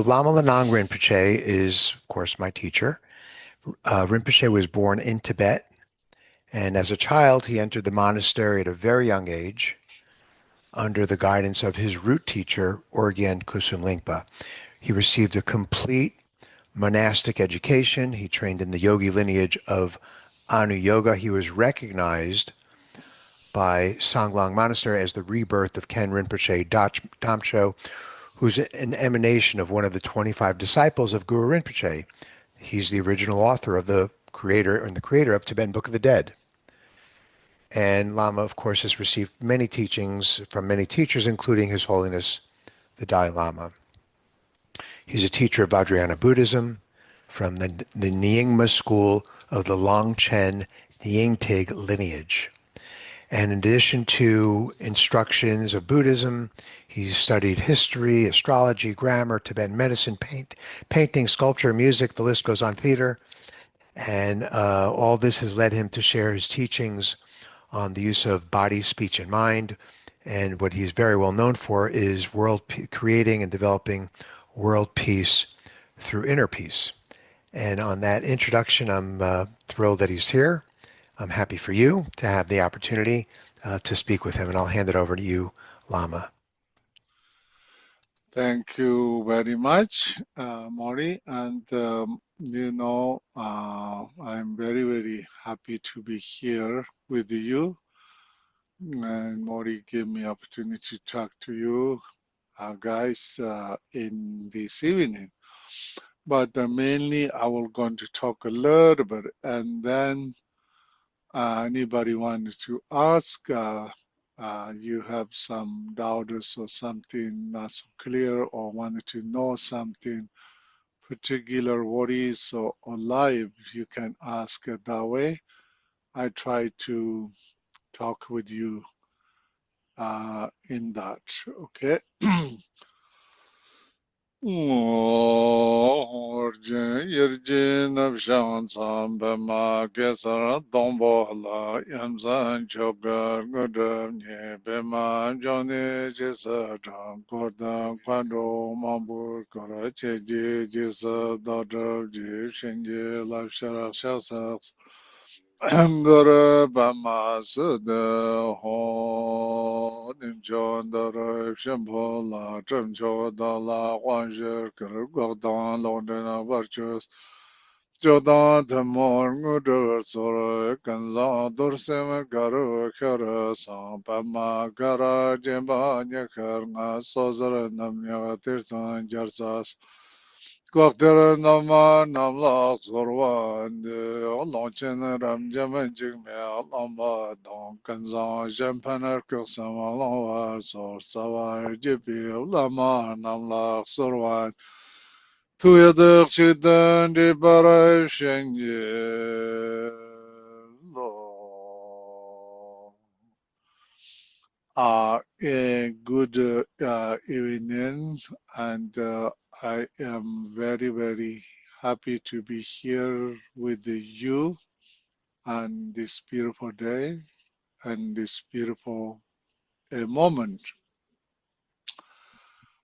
Lama Lhanang Rinpoche is, of course, my teacher. Rinpoche was born in Tibet, and as a child, he entered the monastery at a very young age under the guidance of his root teacher, Orgyen Kusum Lingpa. He received a complete monastic education. He trained in the yogi lineage of Anu Yoga. He was recognized by Sanglang Monastery as the rebirth of Ken Rinpoche Damcho, who's an emanation of one of the 25 disciples of Guru Rinpoche. He's the original author of the creator of Tibetan Book of the Dead. And Lama, of course, has received many teachings from many teachers, including His Holiness the Dalai Lama. He's a teacher of Vajrayana Buddhism from the Nyingma school of the Longchen Nyingtig lineage. And in addition to instructions of Buddhism, he studied history, astrology, grammar, Tibetan medicine, painting, sculpture, music, the list goes on, theater. And all this has led him to share his teachings on the use of body, speech, and mind. And what he's very well known for is creating and developing world peace through inner peace. And on that introduction, I'm thrilled that he's here. I'm happy for you to have the opportunity to speak with him, and I'll hand it over to you, Lama. Thank you very much, Mordy. And, I'm very, very happy to be here with you. And Mordy gave me opportunity to talk to you guys in this evening. But mainly I will going to talk a little bit, and then anybody wanted to ask, you have some doubts or something not so clear, or wanted to know something particular worries or live, you can ask it that way. I try to talk with you in that, okay? Orjin Yirjin Abshan Sambema Gesar Dombola Yamzan Chogar Gudam Bema Johnny Jisa Gorda Quando Mambur Korache Jisa Dodder Shinji Lafshara Shasaks Angara Bama Suda Ho Nimjon Dara Shimbo La Trimcho Dala Wanjir Gordon London Virtues Jodan Tamor Ngudur Sora Kanza Dursem Garu Kara Sam Pama Gara Jimba Nyakar Nga Sozara Namya Tirtan Jarsas Quater Nama Namla Sorwan, Longchen Ram Jaman Jigmel Lamba Don Kanzan Jampaner Kursama Sor Savar Jipi Lama Namla Sorwan, Tuyader Chidan de Bara Shenye Lo. A good evening, and I am very, very happy to be here with you on this beautiful day and this beautiful moment.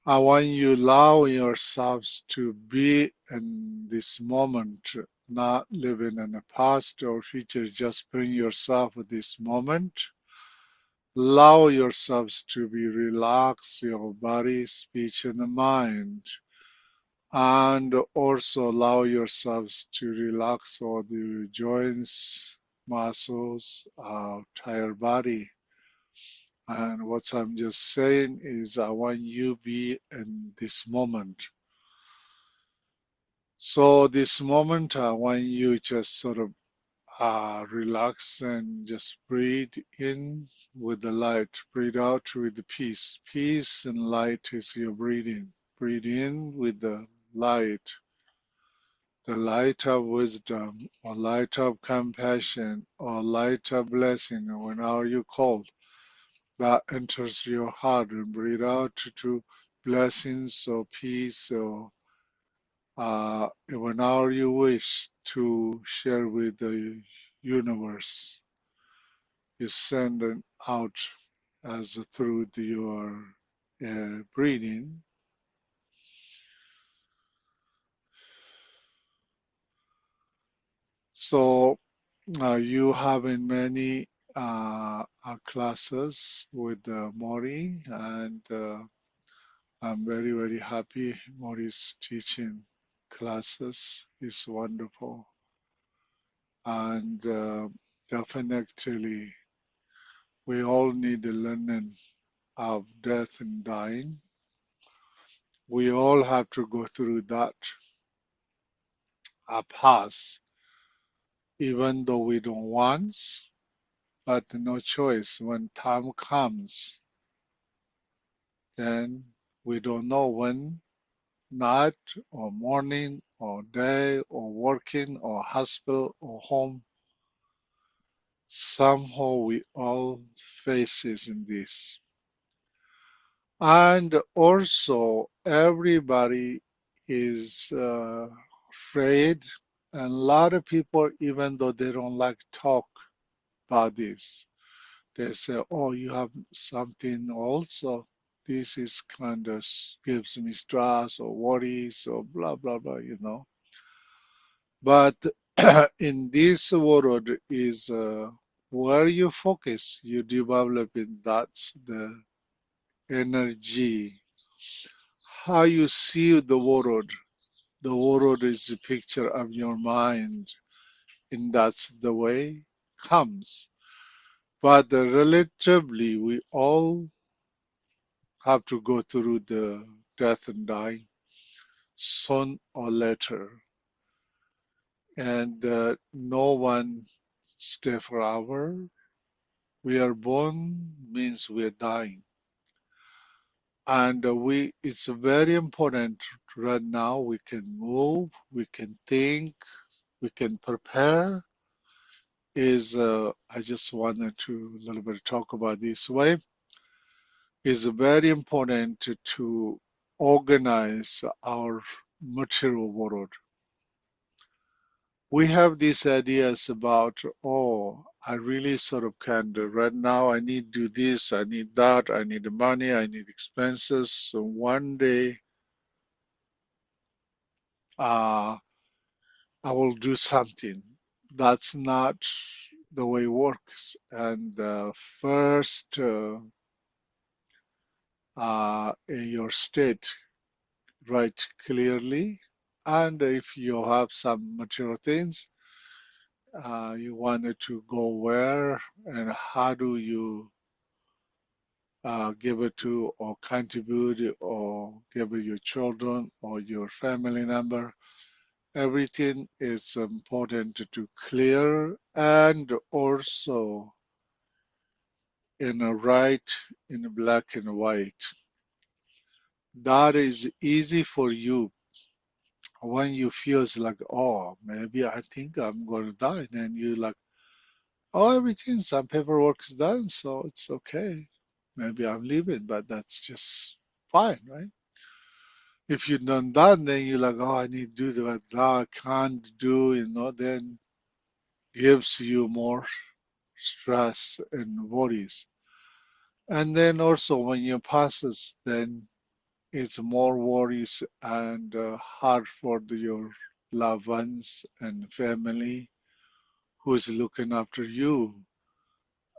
I want you allow yourselves to be in this moment, not living in the past or future. Just bring yourself with this moment. Allow yourselves to be relaxed, your body, speech, and the mind. And also allow yourselves to relax all the joints, muscles, entire body. And what I'm just saying is I want you to be in this moment. So this moment, I want you just sort of relax and just breathe in with the light, breathe out with the peace. Peace and light is your breathing. Breathe in with the light of wisdom, or light of compassion, or light of blessing, or whenever you call, that enters your heart, and breathe out to blessings or peace, or whenever you wish to share with the universe, you send it out as through your breathing. So you have in many classes with Mori, and I'm very, very happy Mori's teaching classes is wonderful. And definitely, we all need the learning of death and dying. We all have to go through that path, even though we don't want, but no choice. When time comes, then we don't know when, night or morning or day or working or hospital or home. Somehow we all faces in this. And also everybody is afraid, and a lot of people, even though they don't like talk about this, they say, oh, you have something also. This is kind of gives me stress or worries or blah, blah, blah, you know. But in this world is where you focus, you develop in that's the energy. How you see the world. The world is a picture of your mind, and that's the way comes. But relatively, we all have to go through the death and dying sooner or later. And no one stay forever. We are born means we are dying. And it's very important right now. We can move, we can think, we can prepare. I just wanted to a little bit talk about this way. Is very important to organize our material world. We have these ideas about, oh, I really sort of can do right now. I need to do this, I need that, I need the money, I need expenses. So one day, uh, I will do something. That's not the way it works. And first, in your state, write clearly. And if you have some material things, you wanted to go where and how do you give it to or contribute or give it your children or your family member. Everything is important to clear and also in a right, in black and white. That is easy for you when you feels like, oh, maybe I think I'm going to die. Then you like, oh, everything, some paperwork is done, so it's okay. Maybe I'm leaving, but that's just fine, right? If you've done that, then you're like, oh, I need to do that, I can't do, then gives you more stress and worries. And then also when you passes, then it's more worries and hard for your loved ones and family who's looking after you,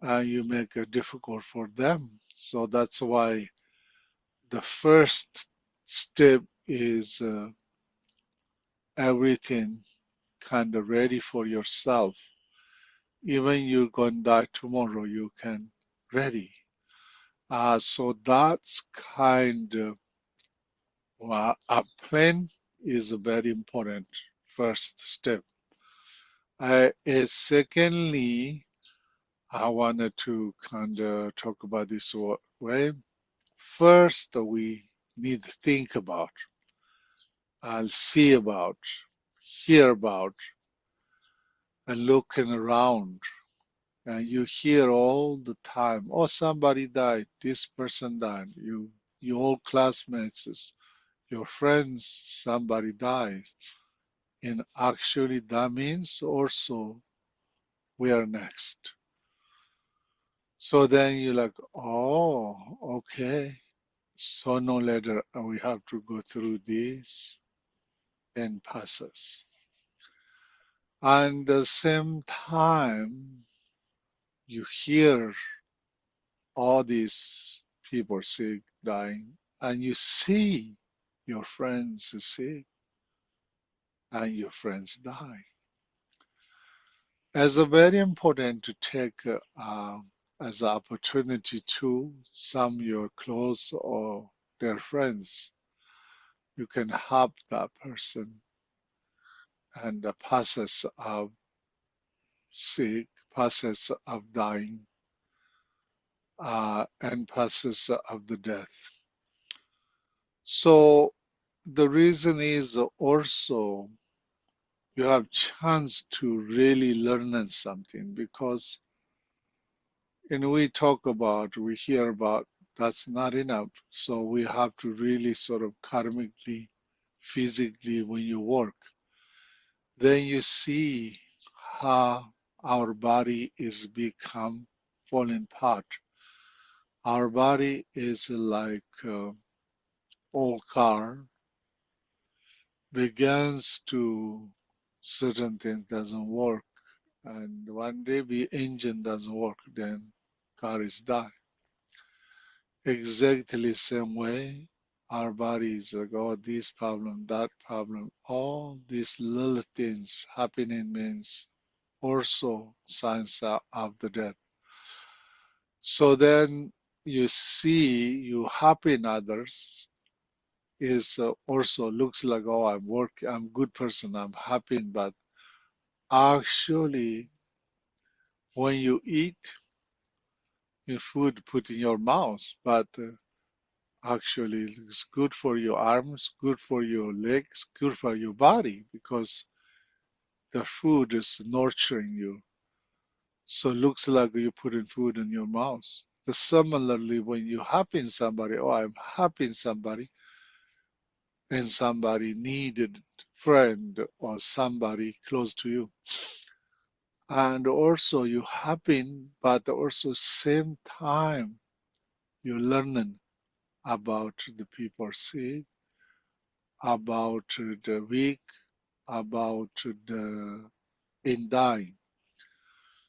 and you make it difficult for them. So that's why the first step is everything kind of ready for yourself. Even you're going to die tomorrow, you can ready. So that's kind of a plan is a very important first step. Secondly, I wanted to kind of talk about this way. First, we need to think about, and see about, hear about, and looking around. And you hear all the time, oh, somebody died, this person died, your old classmates, your friends, somebody dies. And actually that means also we are next. So then you're like, oh, okay. So no later we have to go through this and passes. And at the same time, you hear all these people sick, dying, and you see your friends sick and your friends die. It's very important to take as an opportunity to some your close or their friends. You can help that person and the process of sick, process of dying, and process of the death. So the reason is also you have chance to really learn something because and we hear about that's not enough. So we have to really sort of karmically, physically when you work, then you see how our body is become falling apart. Our body is like old car begins to certain things doesn't work and one day the engine doesn't work then car is die exactly same way our bodies like oh this problem that problem all these little things happening means also signs of the death so then you see you helping others is also looks like oh I'm good person I'm happy but actually when you eat your food put in your mouth but actually it's good for your arms good for your legs good for your body because the food is nurturing you so it looks like you putting food in your mouth similarly when you helping somebody oh I'm helping somebody and somebody needed friend or somebody close to you and also you happen but also same time you're learning about the people sick about the weak about the in dying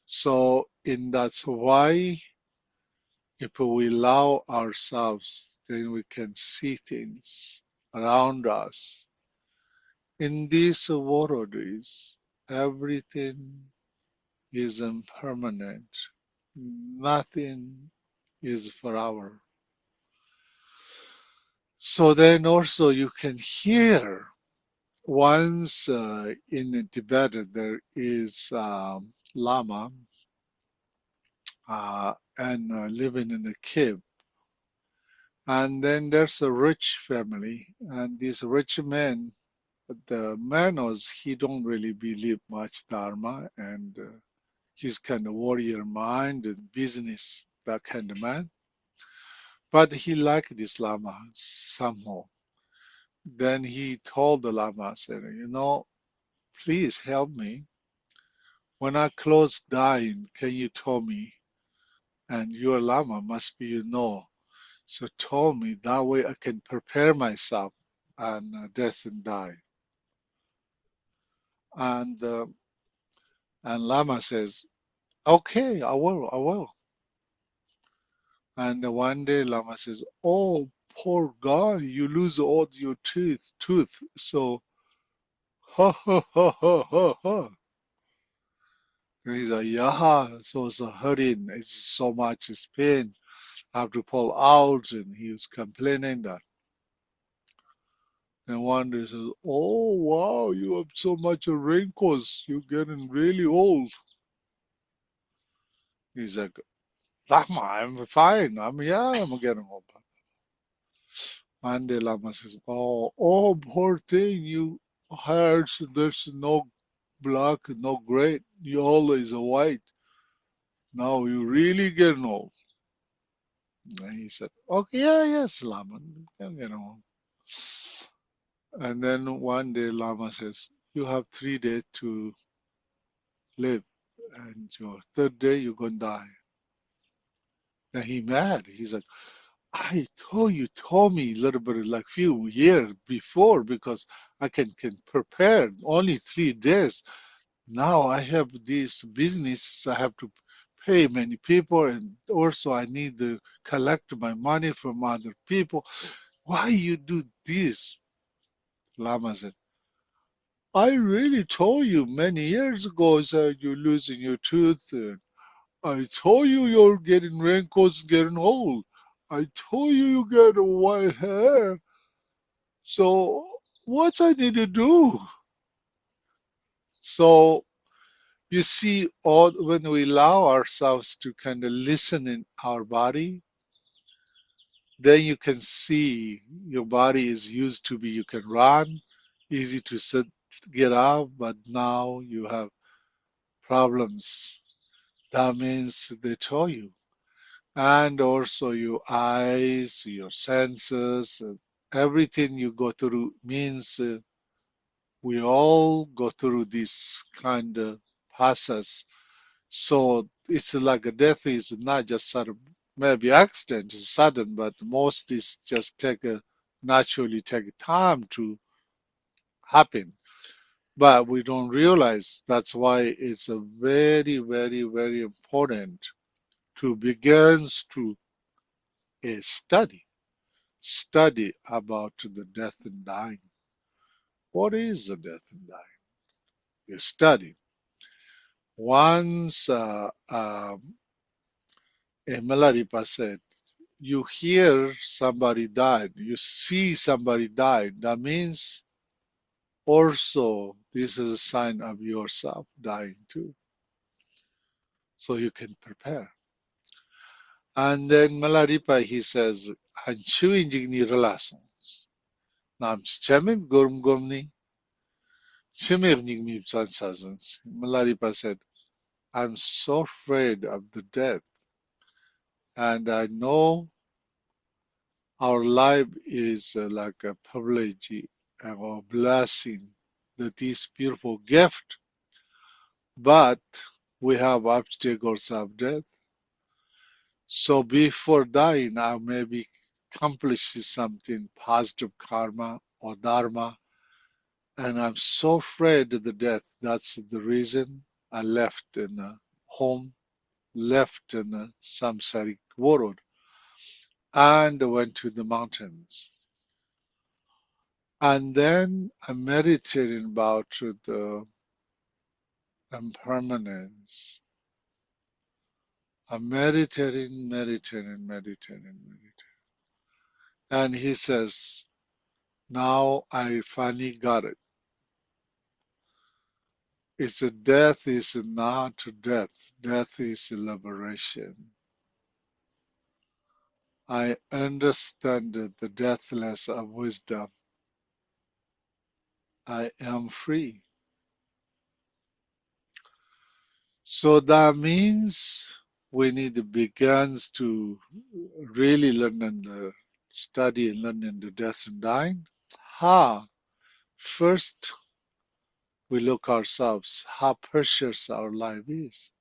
so in that's why if we allow ourselves then we can see things around us in this world is everything is impermanent. Nothing is forever. So then also you can hear once in Tibet there is Lama and living in a cave. And then there's a rich family and this rich man, the man was, he don't really believe much Dharma and he's kind of warrior mind and business, that kind of man. But he liked this Lama somehow. Then he told the Lama, said, please help me. When I close dying, can you tell me? And your Lama must be So told me that way I can prepare myself and death and die. And Lama says, okay, I will. And one day Lama says, oh, poor guy, you lose all your tooth. So, ha ha ha ha ha ha. And he's like, yeah, so it's hurting. It's so much pain. I have to pull out. And he was complaining that. And one day says, oh, wow, you have so much wrinkles. You're getting really old. He's like, Lama, I'm fine. I'm getting old. One day Lama says, oh, poor thing. You heard there's no black, no gray. You always white. Now you really getting old. And he said, okay, yeah, yes, Lama, And then one day Lama says, you have 3 days to live, and your third day you're gonna die. And he mad. He's like, you told me a little bit like few years before because I can prepare only 3 days. Now I have this business, I have to pay many people, and also I need to collect my money from other people. Why you do this? Lama said, I really told you many years ago that you're losing your tooth. And I told you you're getting wrinkles, getting old. I told you you get white hair. So what I need to do? So you see, all when we allow ourselves to kind of listen in our body, then you can see your body is used to be, you can run, easy to sit, get up, but now you have problems. That means they told you. And also your eyes, your senses, everything you go through means we all go through this kind of process. So it's like a death is not just sudden, maybe accident is sudden, but most is just naturally take time to happen. But we don't realize that's why it's a very, very, very important to begins to study about the death and dying. What is the death and dying? You study. Once Melaripa said, you hear somebody died, you see somebody died, that means also this is a sign of yourself dying too. So you can prepare. And then Malaripa, he says, Hanchu injigni relations. Nam chichamin gurm gumni, chimir nigmi sazans. Malaripa said, I'm so afraid of the death. And I know our life is like a privilege and a blessing, that is beautiful gift, but we have obstacles of death. So before dying, I maybe accomplish something positive karma or dharma, and I'm so afraid of the death. That's the reason I left in a home, left in a samsaric world, and went to the mountains. And then I'm meditating about the impermanence. I'm meditating. And he says, now I finally got it. It's a death is not death. Death is liberation. I understand the deathless of wisdom. I am free. So that means we need to begin to really learn and study and learn in the death and dying. How? First, we look ourselves, how precious our life is.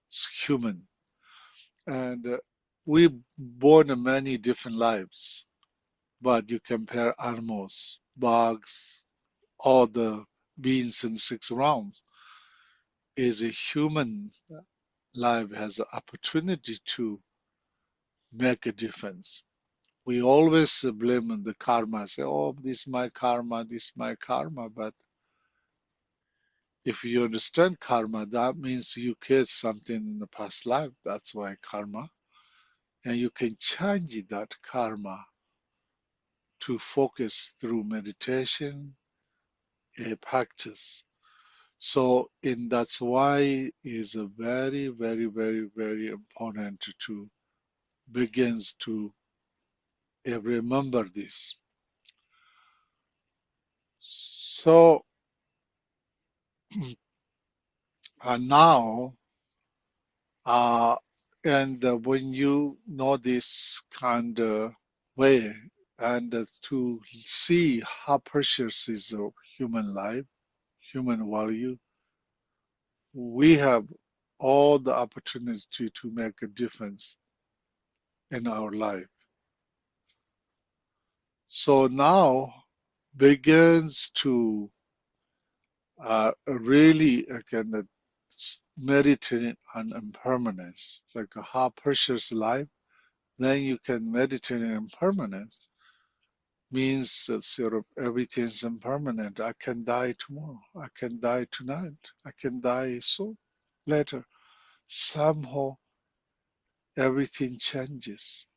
It's human. And we born in many different lives, but you compare animals, bugs, all the beings in 6 realms. Is a human life has the opportunity to make a difference. We always blame the karma, say, oh, this is my karma, this is my karma. But if you understand karma, that means you cared something in the past life. That's why karma. And you can change that karma to focus through meditation, a practice. So, and that's why is a very, very, very, very important to begins to remember this. So, now, uh, and when you know this kind of way, and to see how precious is a human life, human value, we have all the opportunity to make a difference in our life. So now begins to really kind of meditating on impermanence, like how precious life. Then you can meditate on impermanence. Means that sort of everything's impermanent. I can die tomorrow. I can die tonight. I can die so later. Somehow everything changes.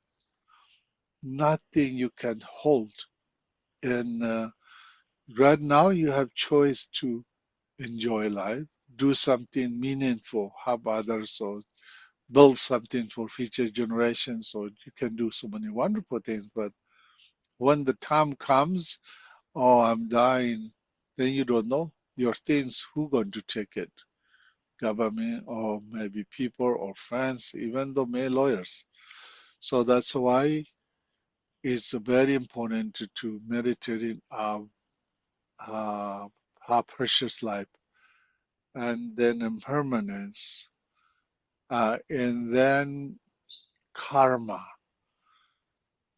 Nothing you can hold. And right now you have choice to enjoy life, do something meaningful, help others, or build something for future generations, or you can do so many wonderful things. But when the time comes, oh, I'm dying, then you don't know your things, who going to take it? Government or maybe people or friends, even though may lawyers. So that's why it's very important to meditate in uh, our precious life and then impermanence and then karma.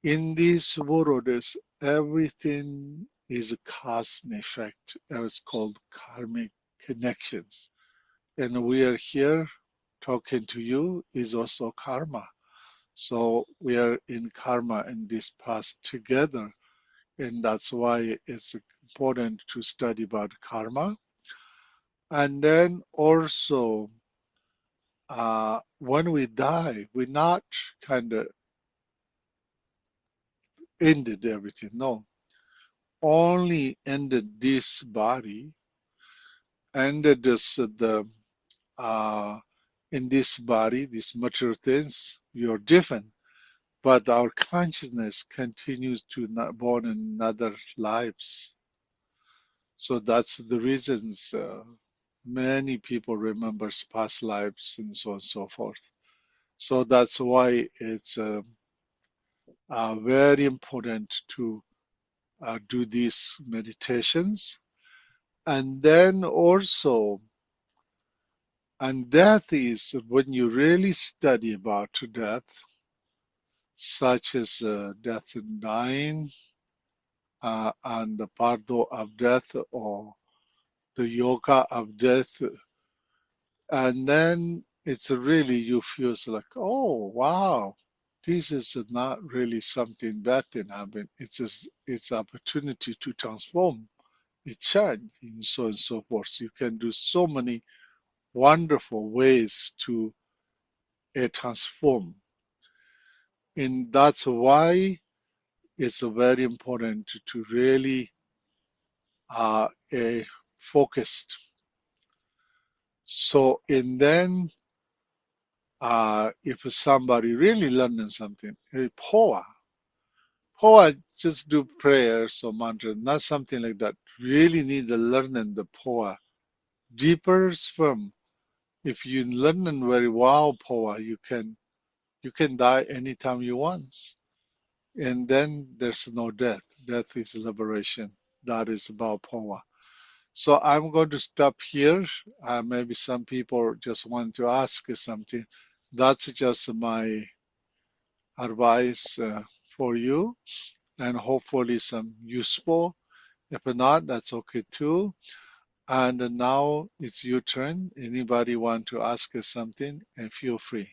In this world, is everything is a cause and effect. It's called karmic connections. And we are here talking to you is also karma. So we are in karma in this path together. And that's why it's important to study about karma. And then also, when we die, we not kind of ended everything. No, only ended this body, ended this the uh, in this body, these material things. You're different, but our consciousness continues to not born in other lives. So that's the reasons many people remember past lives and so on and so forth. So that's why it's very important to do these meditations. And then also, and death is when you really study about death, such as death and dying, and the pardo of death or the yoga of death. And then it's really, you feel like, oh, wow, this is not really something bad thing happen. It's just, it's opportunity to transform, it change, and so on and so forth. So you can do so many wonderful ways to transform. And that's why it's very important to really focused. So, and then if somebody really learning something, power just do prayers or mantra, not something like that. Really need to learn the power deeper firm. If you learn very well power, you can die anytime you want, and then there's no death. Death is liberation. That is about power. So I'm going to stop here. Maybe some people just want to ask something. That's just my advice for you, and hopefully some useful. If not, that's okay too. And now it's your turn. Anybody want to ask us something? And feel free.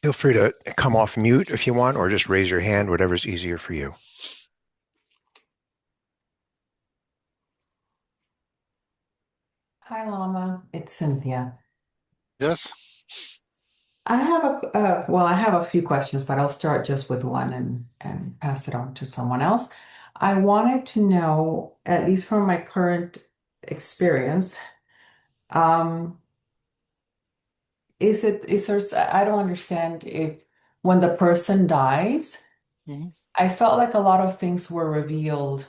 Feel free to come off mute if you want, or just raise your hand, whatever's easier for you. Hi, Lama. It's Cynthia. Yes. I have I have a few questions, but I'll start just with one and pass it on to someone else. I wanted to know, at least from my current experience, um, is there, I don't understand if when the person dies, Hmm. I felt like a lot of things were revealed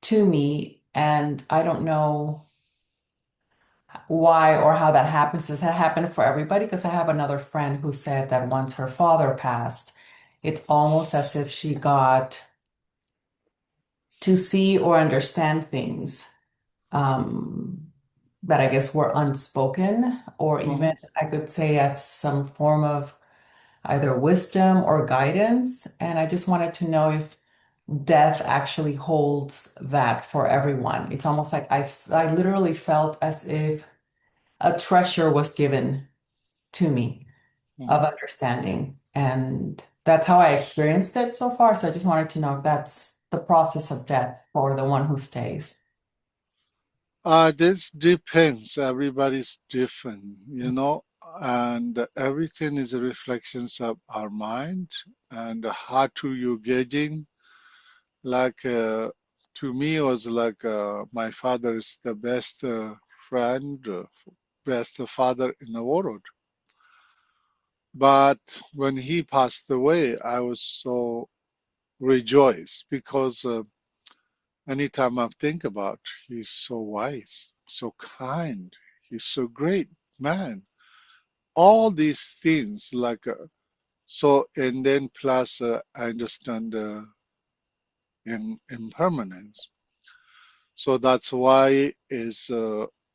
to me, and I don't know why or how that happens. Does that happen for everybody? Because I have another friend who said that once her father passed, it's almost as if she got to see or understand things um, that I guess were unspoken, or Hmm. even I could say at some form of either wisdom or guidance. And I just wanted to know if death actually holds that for everyone. It's almost like I literally felt as if a treasure was given to me of Mhm. understanding. And that's how I experienced it so far. So I just wanted to know if that's the process of death for the one who stays. This depends. Everybody's different, and everything is a reflections of our mind and how to you gauging. Like to me, it was like my father is the best friend, best father in the world. But when he passed away, I was so rejoiced because anytime I think about, he's so wise, so kind, he's so great man. All these things, like so, and then plus I understand impermanence. So that's why is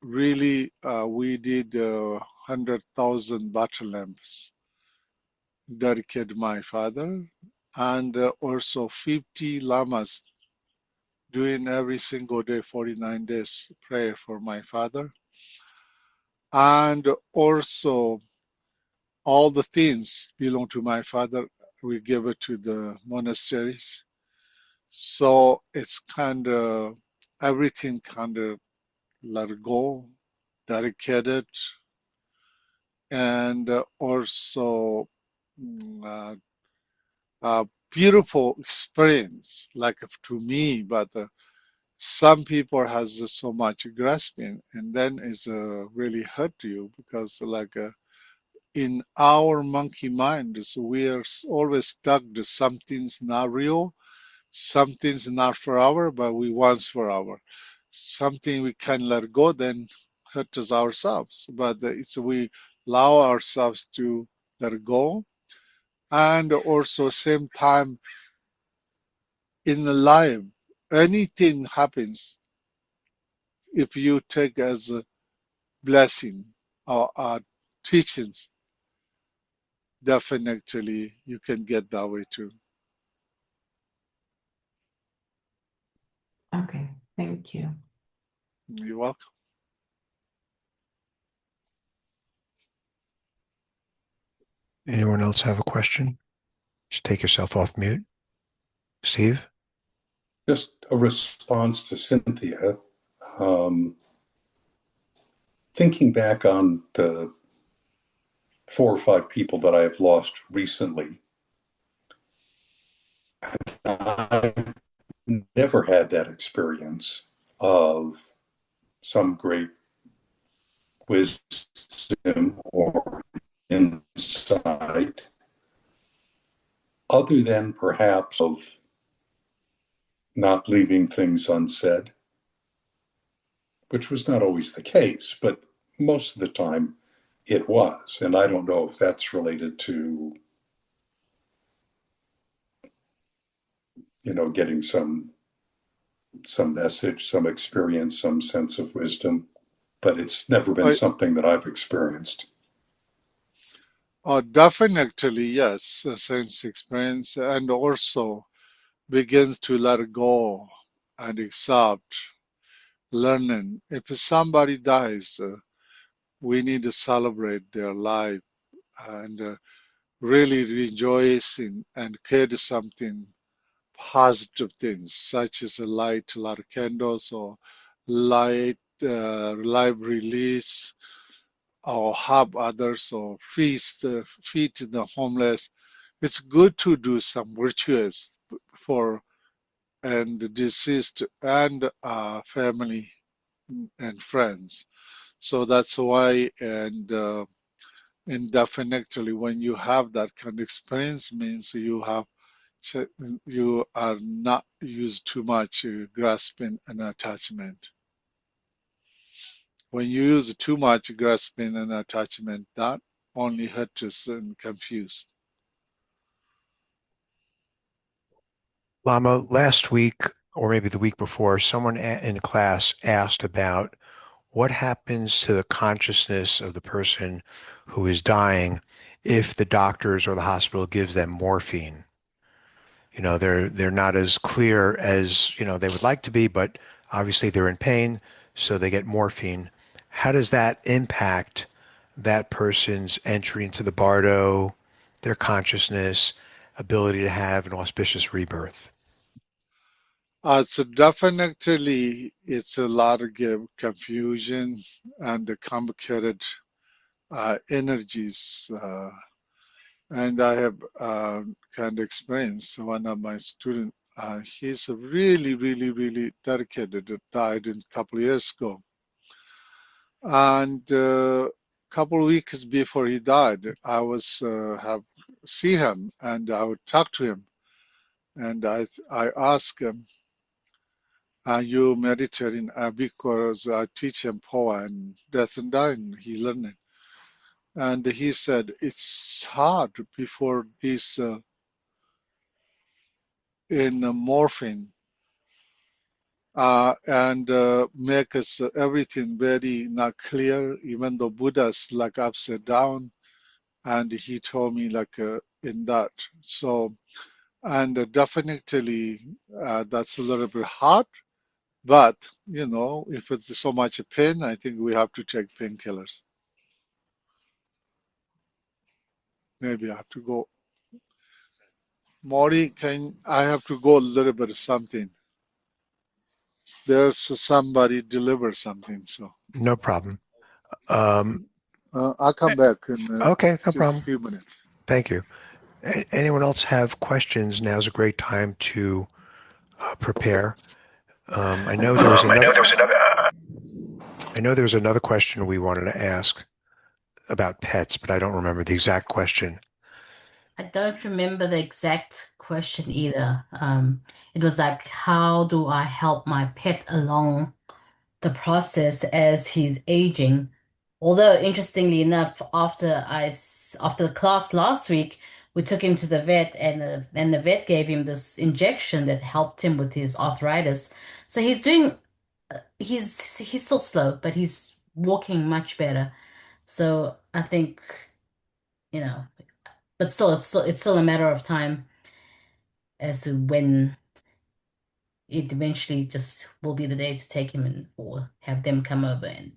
really we did 100,000 battle lamps dedicated my father, and also 50 lamas doing every single day 49 days prayer for my father, and also all the things belong to my father. We give it to the monasteries. So it's kind of everything kind of let go, dedicated, and also mm, beautiful experience, like to me. But some people has so much grasping, and then it's really hurt you because like in our monkey mind, so we are always stuck to something's not real, something's not forever, but we want forever. Something we can let go, then hurt us ourselves. But it's we allow ourselves to let go, and also same time in the life, anything happens if you take as a blessing or teachings, definitely you can get that way too. Okay, thank you. You're welcome. Anyone else have a question? Just take yourself off mute. Steve? Just a response to Cynthia. Um, Thinking back on the 4 or 5 people that I have lost recently, I've never had that experience of some great wisdom or insight, other than perhaps of not leaving things unsaid, which was not always the case, but most of the time it was. And I don't know if that's related to, getting some message, some experience, some sense of wisdom, but it's never been I, something that I've experienced. definitely, yes, sense experience, and also begins to let go and accept learning. If somebody dies, we need to celebrate their life and really rejoicing and create something positive things, such as a light, a lot of candles, or light, live release, or help others, or feed the homeless. It's good to do some virtuous for and the deceased and family and friends. So that's why, and definitely when you have that kind of experience means you are not used too much grasping and attachment. When you use too much grasping and attachment, that only hurts us and confused. Lama, last week, or maybe the week before, someone in class asked about what happens to the consciousness of the person who is dying if the doctors or the hospital gives them morphine. They're not as clear as, they would like to be, but obviously they're in pain, so they get morphine. How does that impact that person's entry into the bardo, their consciousness, ability to have an auspicious rebirth? So definitely, it's a lot of confusion and the complicated energies. And I have kind of experienced one of my students. He's a really, really, really dedicated. That died a couple of years ago, and a couple of weeks before he died, I was have see him and I would talk to him, and I asked him, "Are you meditating?" Because I teach him poem and death and dying. He learned it, and he said it's hard before this in morphine and make us everything very not clear, even though Buddha's like upside down. And he told me like in that. So, and definitely that's a little bit hard. But, if it's so much pain, I think we have to take painkillers. Maybe I have to go. Mordy, I have to go a little bit of something. There's somebody deliver something, so. No problem. Um, I'll come back in okay, no just a problem. few minutes. Thank you. Anyone else have questions? Now's a great time to prepare. I know there was another. I know there was another question we wanted to ask about pets, but I don't remember the exact question. I don't remember the exact question either. It was like, how do I help my pet along the process as he's aging? Although, interestingly enough, after the class last week, we took him to the vet, and the vet gave him this injection that helped him with his arthritis. So he's still slow, but he's walking much better. So I think, you know, but still, it's still a matter of time as to when it eventually just will be the day to take him in or have them come over and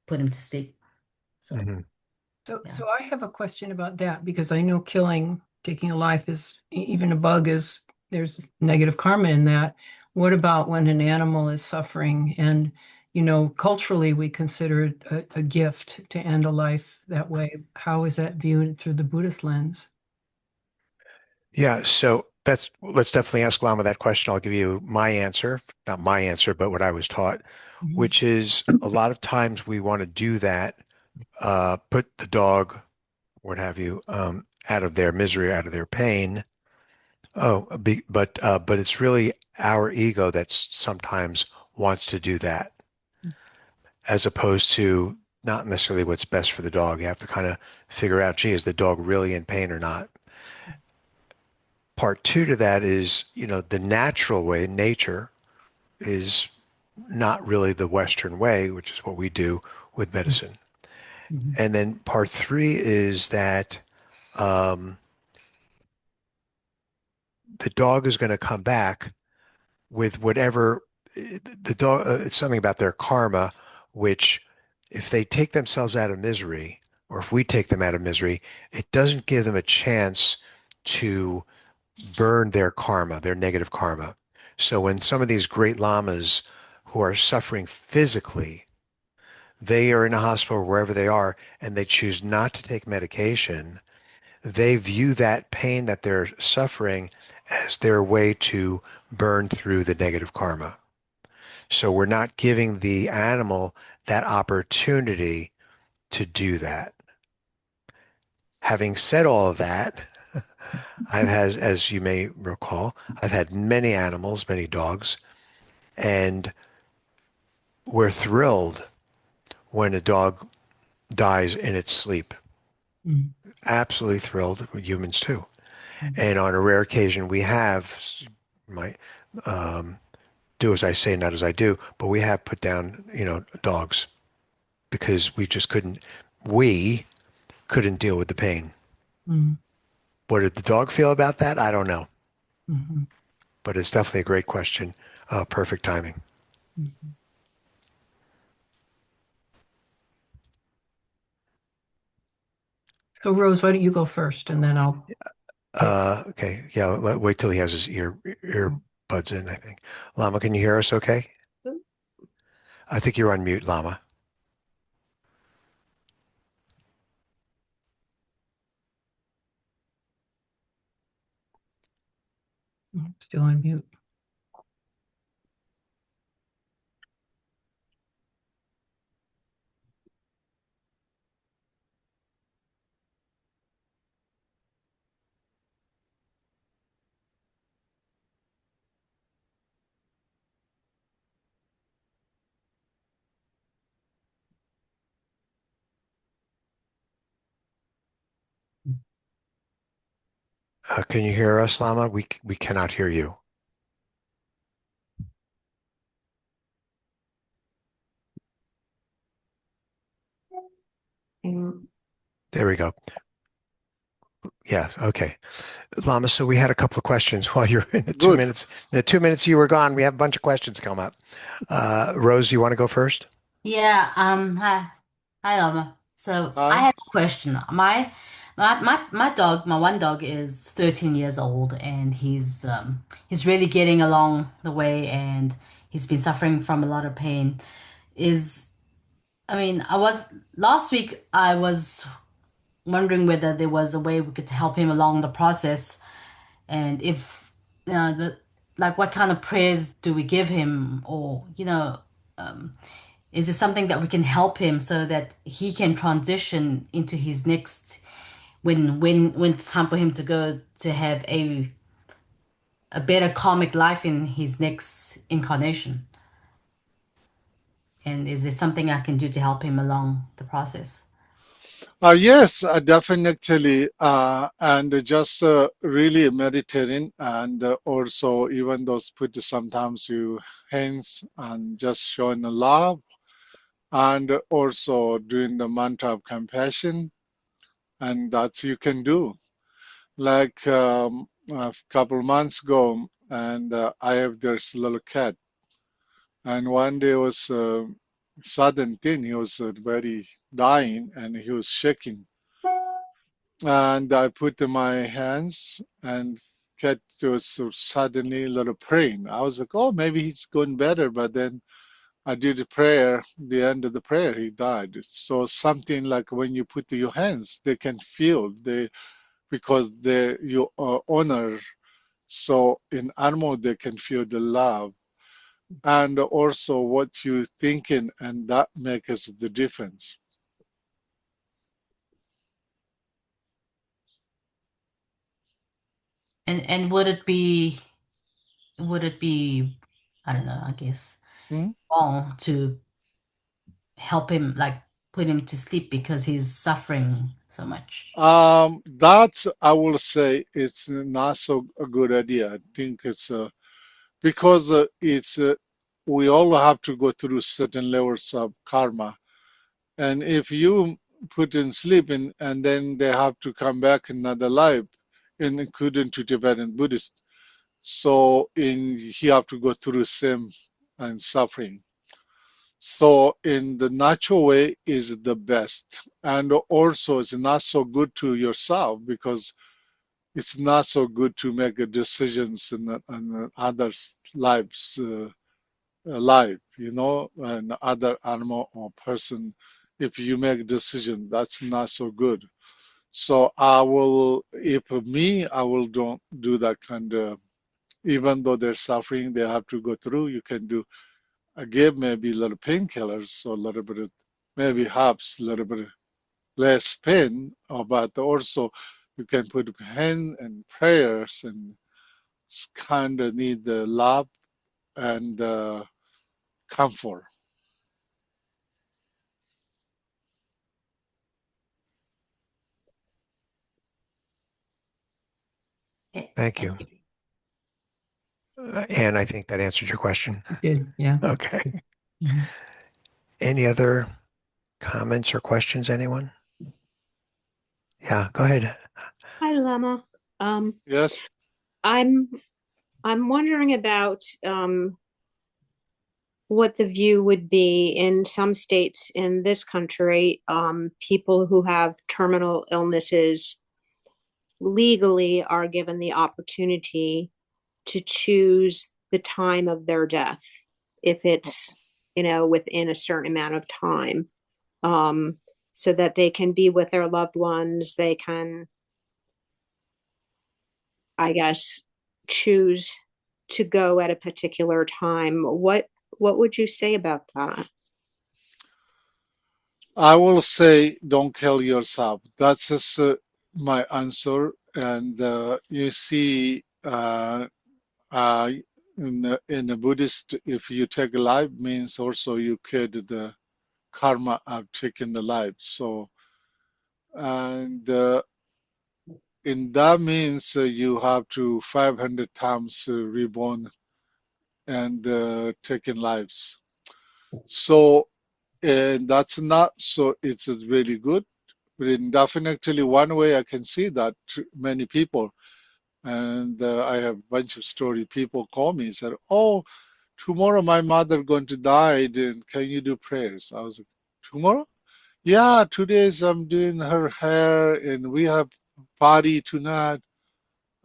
put him to sleep. So, Mm-hmm. So I have a question about that, because I know taking a life is, even a bug is, there's negative karma in that. What about when an animal is suffering? And, culturally, we consider it a gift to end a life that way. How is that viewed through the Buddhist lens? Yeah, so let's definitely ask Lama that question. I'll give you my answer, not my answer, but what I was taught, which is a lot of times we want to do that, put the dog, what have you, out of their misery, out of their pain. But it's really our ego that sometimes wants to do that, as opposed to not necessarily what's best for the dog. You have to kind of figure out, gee, is the dog really in pain or not? Part two to that is, the natural way, nature is not really the Western way, which is what we do with medicine. Mhm. And then part three is that um, the dog is going to come back with whatever the dog, it's something about their karma, which if they take themselves out of misery, or if we take them out of misery, it doesn't give them a chance to burn their karma, their negative karma. So when some of these great lamas who are suffering physically, they are in a hospital wherever they are, and they choose not to take medication, they view that pain that they're suffering as their way to burn through the negative karma. So we're not giving the animal that opportunity to do that. Having said all of that, I've had, as you may recall, I've had many animals, many dogs, and we're thrilled when a dog dies in its sleep. Mhm. Absolutely thrilled, humans too. And on a rare occasion, we have my do as I say, not as I do, but we have put down, dogs because we couldn't deal with the pain. Mhm. What did the dog feel about that? I don't know. Mhm. But it's definitely a great question. Perfect timing. Mhm. So Rose, why don't you go first and then I'll pick. Okay. Yeah. Wait till he has his earbuds in, I think. Lama, can you hear us okay? I think you're on mute, Lama. Still on mute. Can you hear us, Lama? We cannot hear you. There we go. Yeah. Okay. Lama, so we had a couple of questions while you're in the two Good. minutes. The 2 minutes you were gone, we have a bunch of questions come up. Rose, you want to go first? Yeah, hi, Alma. So I Hi. had a question. My dog, my one dog is 13 years old and he's really getting along the way and he's been suffering from a lot of pain. Is I mean, I was last week I was wondering whether there was a way we could help him along the process and if the like what kind of prayers do we give him or is it something that we can help him so that he can transition into his next when it's time for him to go to have a better karmic life in his next incarnation? And is there something I can do to help him along the process? Yes, definitely. And just really meditating, and also even those put sometimes you hands and just showing the love, and also doing the mantra of compassion, and that's you can do. Like a couple months ago, and I have this little cat, and one day was sudden thing. He was very dying, and he was shaking. And I put in my hands, and cat was suddenly a little praying. I was like, oh, maybe he's going better. But then I did the prayer. The end of the prayer, he died. So something like when you put your hands, they can feel because you honor. So in animal, they can feel the love and also what you thinking, and that makes the difference. And would it be I don't know, I guess Hmm? wrong to help him like put him to sleep because he's suffering so much? That's, I will say, it's not so a good idea. I think it's because it's we all have to go through certain levels of karma, and if you put in sleep and then they have to come back in another life, and including to Tibetan Buddhist, so in he have to go through same and suffering. So in the natural way is the best, and also it's not so good to yourself because it's not so good to make decisions in others' lives, life, and other animal or person. If you make a decision, that's not so good. So I will, if me, I will don't do that kind of. Even though they're suffering, they have to go through. You can do give maybe a little painkillers or a little bit of maybe helps a little bit less pain, but also you can put hand and prayers and kind of need the love and comfort. Thank you. And I think that answered your question. It did, yeah. Okay. Mhm. Any other comments or questions, anyone? Yeah, go ahead. Hi, Lama. Um, Yes. I'm I'm wondering about what the view would be in some states in this country. People who have terminal illnesses legally are given the opportunity to choose the time of their death if it's, within a certain amount of time, so that they can be with their loved ones. They can, I guess, choose to go at a particular time. What would you say about that? I will say, don't kill yourself. That's just my answer. And you see, uh, in the Buddhist, if you take a life, means also you killed the karma of taking the life. So, and in that means you have to 500 times reborn and taking lives. So, and that's not so. It's really good. But in definitely one way I can see that many people, and I have a bunch of story. People call me and said, "Oh, tomorrow my mother going to die, and can you do prayers?" I was like, "Tomorrow? Yeah, today's I'm doing her hair, and we have party tonight."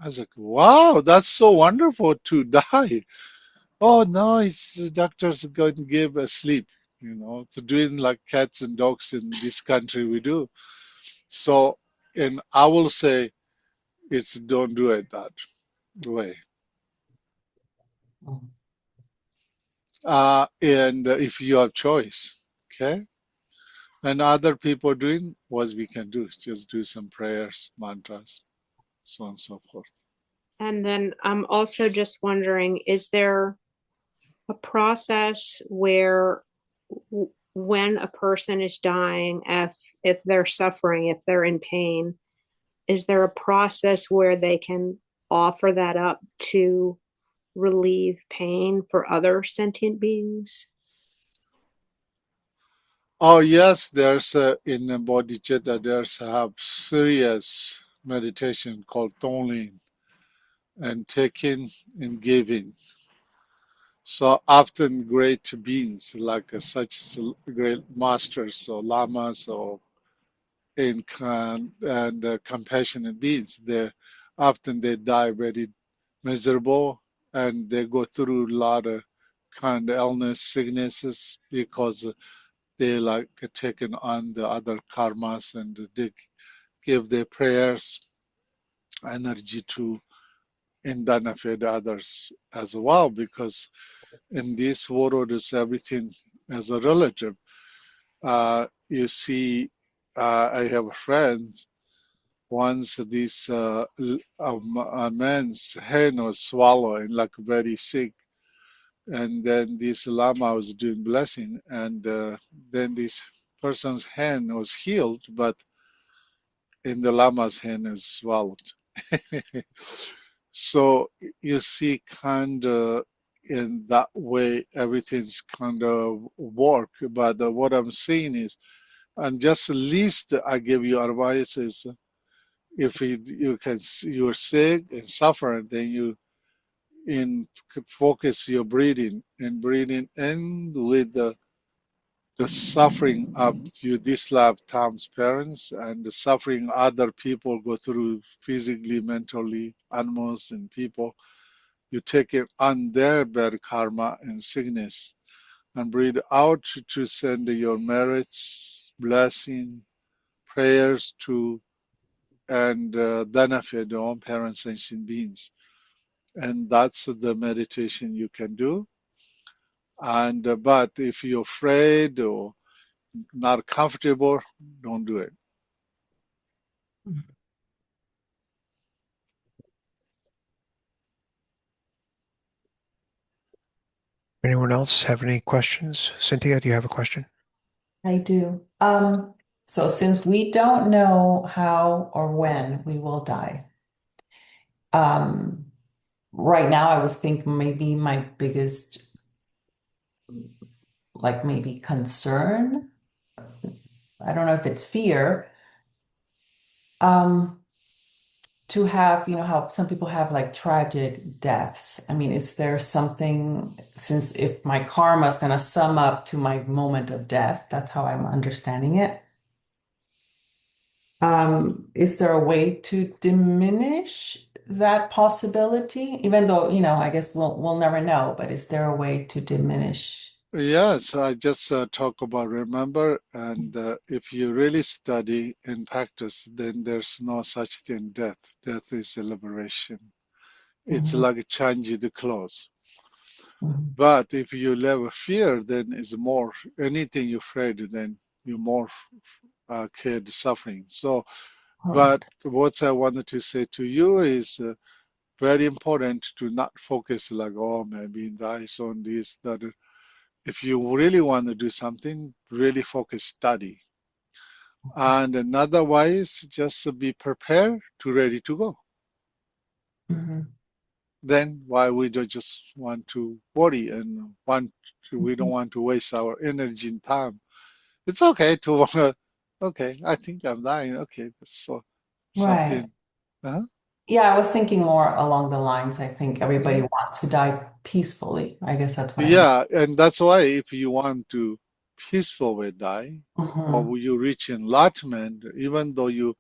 I was like, "Wow, that's so wonderful to die." Oh no, it's the doctor's going to give a sleep. To doing like cats and dogs in this country we do. So, and I will say it's don't do it that way. And if you have choice, okay? And other people doing what we can do is just do some prayers, mantras, so on and so forth. And then I'm also just wondering, is there a process where when a person is dying, if they're suffering, if they're in pain, is there a process where they can offer that up to relieve pain for other sentient beings? Oh yes, there's in bodhicitta there's a serious meditation called tonglen and taking and giving. So often great beings like such great masters or lamas or and compassionate beings, they die very miserable and they go through a lot of kind of illness, sicknesses because they like taken on the other karmas and they give their prayers energy to and benefit others as well because in this world is everything as a relative. You see, I have a friend. Once this a man's hand was swallowed, like very sick, and then this lama was doing blessing, and then this person's hand was healed, but in the lama's hand is swallowed. So you see, kind of in that way, everything's kind of work. But what I'm saying is, and just least I give you advice is, if you're sick and suffering, then you in focus your breathing and breathing in with the suffering of your this lifetime's parents and the suffering other people go through physically, mentally, animals and people. You take it on their bad karma and sickness and breathe out to send your merits, blessing, prayers to and benefit your own parents and sentient beings. And that's the meditation you can do. And but if you're afraid or not comfortable, don't do it. Anyone else have any questions? Cynthia, do you have a question? I do. So since we don't know how or when we will die, um, right now I would think maybe my biggest, like maybe concern, I don't know if it's fear, to to have, how some people have like tragic deaths. I mean, is there something, since if my karma is going to sum up to my moment of death, that's how I'm understanding it. Is there a way to diminish that possibility? Even though, I guess we'll never know, but is there a way to diminish? Yes, I just talk about remember, and if you really study and practice, then there's no such thing death. Death is a liberation. It's Mhm, like changing the clothes. mhm. But if you live with fear, then it's more anything you're afraid, then you more care the suffering. So, but Correct. what I wanted to say to you is very important to not focus like, oh, maybe dies on this, that. If you really want to do something, really focus, study. And another way is just be prepared to ready to go. Mhm, Then why we don't just want to worry and we don't mhm. want to waste our energy and time. It's okay to want to, okay, I think I'm dying. Okay, so Right. something. Uh-huh. Yeah, I was thinking more along the lines, I think everybody Mhm. wants to die peacefully. I guess that's what I meant. Yeah, and that's why if you want to peacefully die, Hmm. or you reach enlightenment, even though you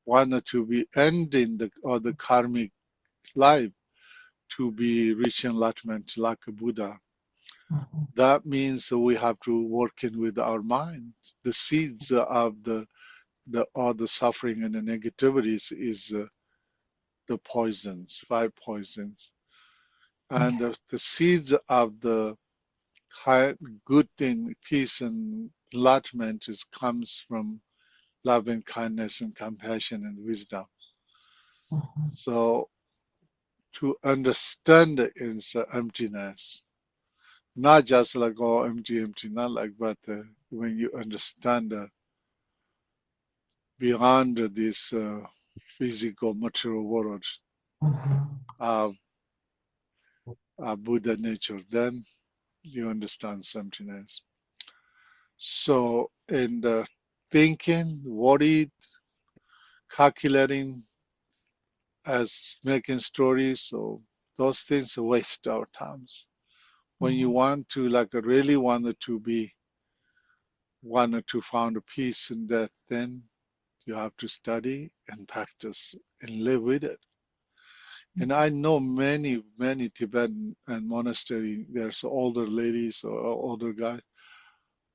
wanted to be ending the karmic life to be reaching enlightenment like a Buddha. Hmm. That means we have to work in with our mind. The seeds of the all the suffering and the negativities is the poisons, five poisons, and Okay. the seeds of the high, good thing, peace and enlightenment is comes from love and kindness and compassion and wisdom. Hmm. So to understand is emptiness, not just like oh empty, empty, not like, but when you understand beyond this physical material world Hmm. of Buddha nature, then you understand emptiness. So in the thinking, worried, calculating, as making stories, so those things waste our times. When you want to like really wanted to be wanted to find a peace in that, then you have to study and practice and live with it. And I know many, many Tibetan and monastery, there's older ladies or older guys.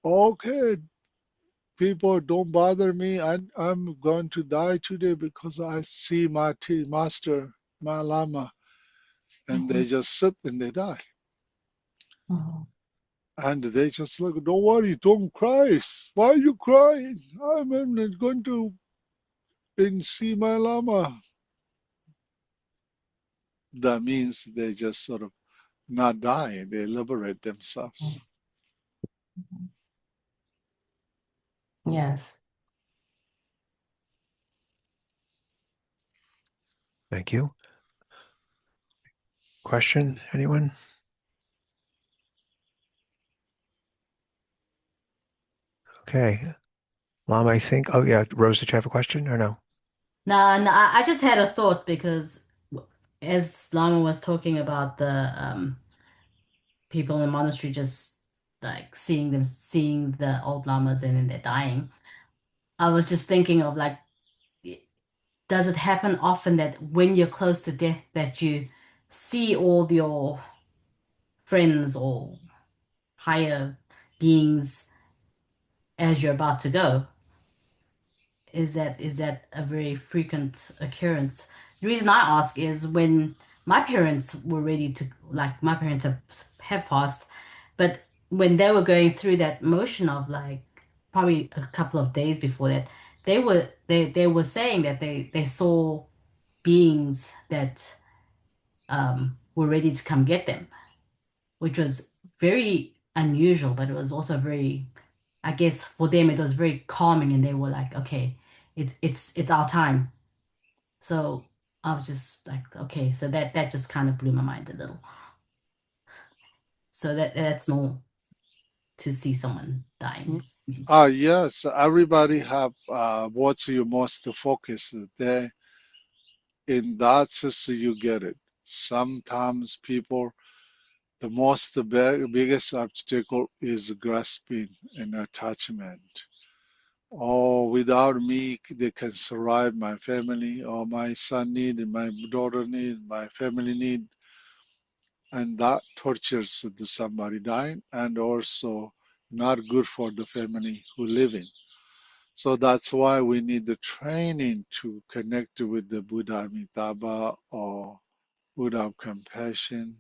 Okay, people don't bother me. I'm going to die today because I see my master, my Lama, and Hmm. they just sit and they die. Hmm. And they just like, don't worry, don't cry. Why are you crying? I'm going to and see my Lama. That means they just sort of not die, they liberate themselves. Yes. Thank you. Question, anyone? Okay. Lama, I think. Oh, yeah. Rose, did you have a question or no? No, no, I just had a thought because as Lama was talking about the people in the monastery just like seeing the old lamas and then they're dying. I was just thinking of like, does it happen often that when you're close to death that you see all your friends or higher beings as you're about to go? Is that a very frequent occurrence? The reason I ask is when my parents were ready to, like my parents have passed, but when they were going through that motion of like probably a couple of days before that, they were saying that they saw beings that were ready to come get them, which was very unusual, but it was also very, I guess for them it was very calming, and they were like, okay, it's our time. So I was just like, okay, so that just kind of blew my mind a little. So that's normal to see someone dying. Yes, everybody have what's your most focus. They in that sense you get it. Sometimes people, the biggest obstacle is grasping and attachment. Oh, without me, they can survive my family, or my son need, my daughter need, my family need, and that tortures somebody dying, and also not good for the family who live in. So that's why we need the training to connect with the Buddha Amitabha or Buddha of compassion,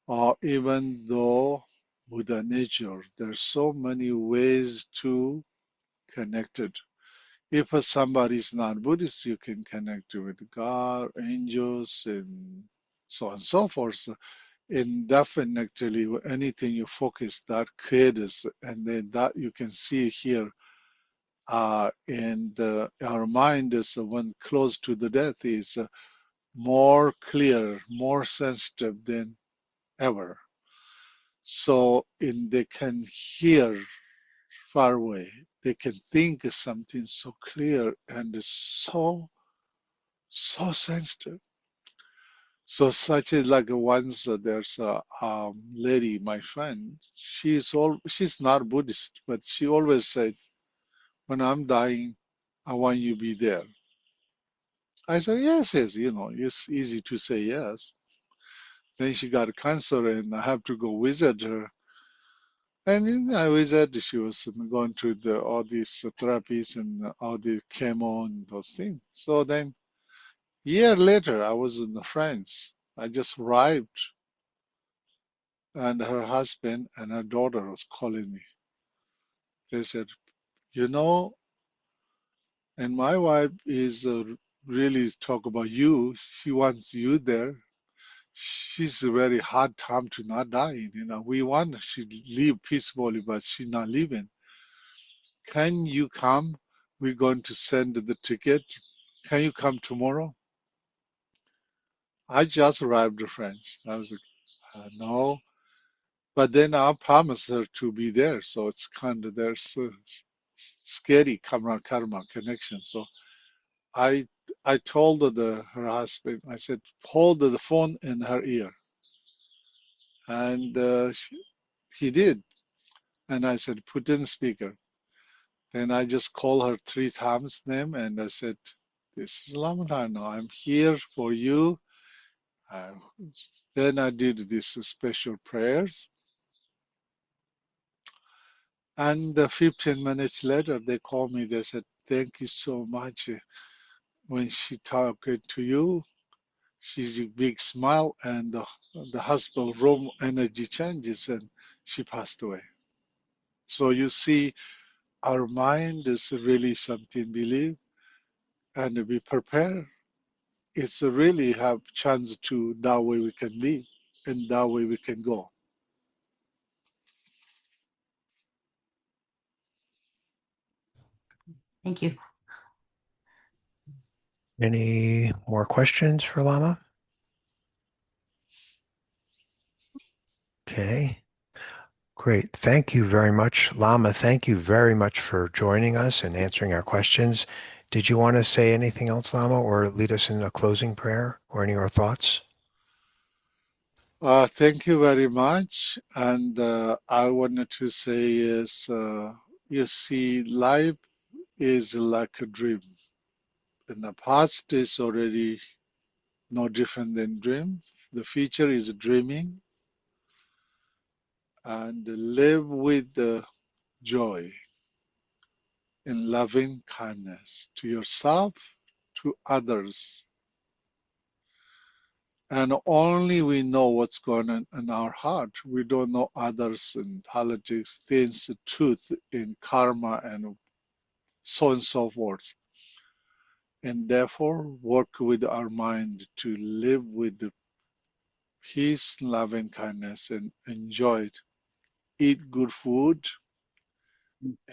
or even though Buddha nature. There's so many ways to connect it. If somebody is not Buddhist, you can connect with God, angels, and so on and so forth. So indefinitely, anything you focus, that creates, and then that you can see here. And our mind is when close to the death is more clear, more sensitive than ever. So in they can hear far away. They can think something so clear and so sensitive. So such as like once there's a lady, my friend. She's not Buddhist, but she always said, "When I'm dying, I want you to be there." I said, "Yes, yes." It's easy to say yes. Then she got cancer, and I have to go visit her. And I visited. She was going through all these therapies and all the chemo and those things. So then, year later, I was in France. I just arrived, and her husband and her daughter was calling me. They said, "You know," and my wife is really talk about you. She wants you there. She's a very hard time to not die. We want she live peacefully, but she's not living. Can you come? We're going to send the ticket. Can you come tomorrow? I just arrived in France. I was like, no. But then I promised her to be there. So it's kind of there's a scary karma connection. So I I told her husband, I said, hold the phone in her ear. And he did. And I said, put in speaker. Then I just called her 3 times name and I said, this is Lama Lhanang. I'm here for you. Uh, then I did these special prayers. And 15 minutes later, they called me. They said, thank you so much. When she talked to you, she's a big smile and the hospital room energy changes and she passed away. So you see, our mind is really something believe and be prepared. It's really have chance to that way we can live and that way we can go. Thank you. Any more questions for Lama? Okay, great. Thank you very much, Lama. Thank you very much for joining us and answering our questions. Did you want to say anything else, Lama, or lead us in a closing prayer or any more thoughts? Thank you very much. And I wanted to say is, you see, life is like a dream. In the past is already no different than dream. The future is dreaming, and live with the joy and loving kindness to yourself, to others. And only we know what's going on in our heart. We don't know others in politics, things, the truth in karma, and so on and so forth. And therefore, work with our mind to live with the peace, love, and kindness and enjoy it. Eat good food,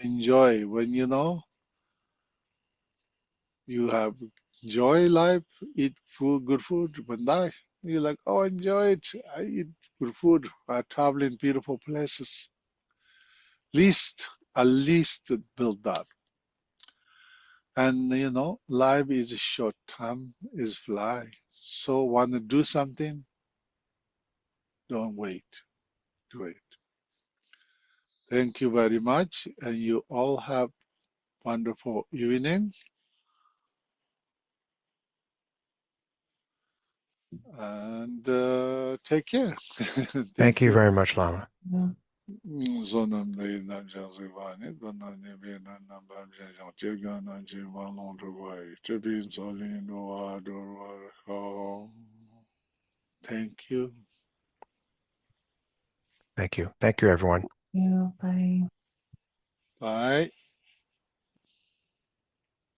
enjoy. When you have enjoy life, eat food, good food. When die, you're like, oh, enjoy it. I eat good food. I travel in beautiful places. At least build that. And life is short, time is fly. So want to do something, don't wait, do it. Thank you very much, and you all have wonderful evening. And take care. Thank Thank you you. very much, Lama. Yeah. Zonam de nam jiang zui ba ni, donam ni bi na nam ba jiang jiang, jie gan na ji wang long zhu wei, zhi bin zo lin du wa du wa hao. Thank you. Thank you. Thank you, everyone. Yeah. Bye. Bye.